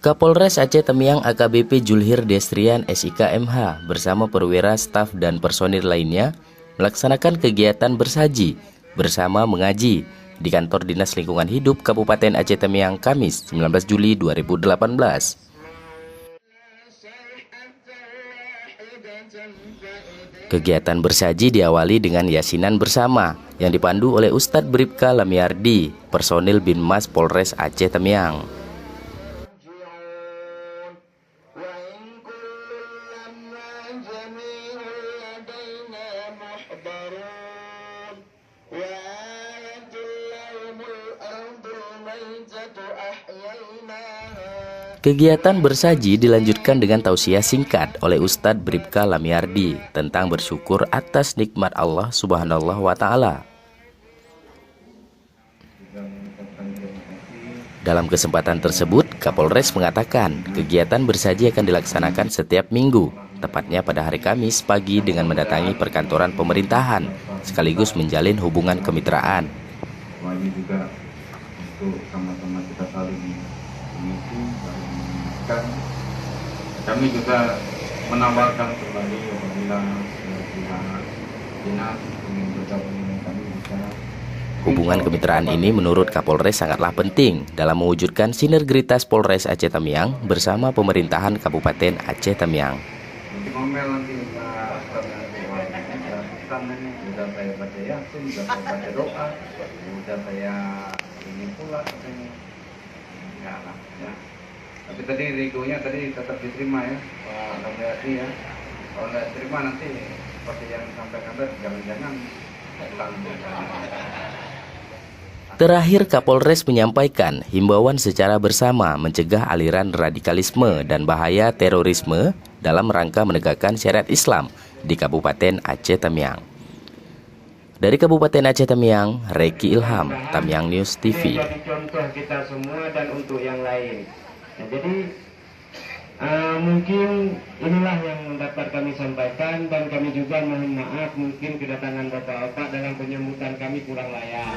Kapolres Aceh Tamiang AKBP Julhir Destrian SIK MH bersama perwira, staf, dan personil lainnya melaksanakan kegiatan bersaji bersama mengaji di kantor Dinas Lingkungan Hidup Kabupaten Aceh Tamiang Kamis 19 Juli 2018. Kegiatan bersaji diawali dengan yasinan bersama yang dipandu oleh Ustadz Bribka Lamiardi, personil Binmas Polres Aceh Tamiang. Kegiatan bersaji dilanjutkan dengan tausiah singkat oleh Ustadz Bribka Lamiardi tentang bersyukur atas nikmat Allah Subhanahu wa Ta'ala. Dalam kesempatan tersebut, Kapolres mengatakan kegiatan bersaji akan dilaksanakan setiap minggu, tepatnya pada hari Kamis pagi dengan mendatangi perkantoran pemerintahan, sekaligus menjalin hubungan kemitraan. Ini juga untuk sama-sama kita saling mengisi, saling mengingatkan. Kami juga menawarkan kembali apabila pihak dinas ingin bergabung dengan kami bisa. Hubungan kemitraan ini menurut Kapolres sangatlah penting dalam mewujudkan sinergitas Polres Aceh Tamiang bersama pemerintahan Kabupaten Aceh Tamiang. Ngomel nanti sudah saya baca yasin, sudah saya baca doa, sudah saya ini pula katanya. Enggak lah ya. Tapi tadi rigonya tadi tetap diterima ya, Pak Kamil ya. Kalau nggak diterima nanti seperti yang disampaikan tadi, jangan-jangan pulang. Terakhir, Kapolres menyampaikan himbauan secara bersama mencegah aliran radikalisme dan bahaya terorisme dalam rangka menegakkan syariat Islam di Kabupaten Aceh Tamiang. Dari Kabupaten Aceh Tamiang, Reki Ilham, Tamiang News TV. Jadi contoh kita semua dan untuk yang lain. Nah, jadi mungkin inilah yang dapat kami sampaikan, dan kami juga mohon maaf mungkin kedatangan bapak-bapak dalam penyambutan kami kurang layak.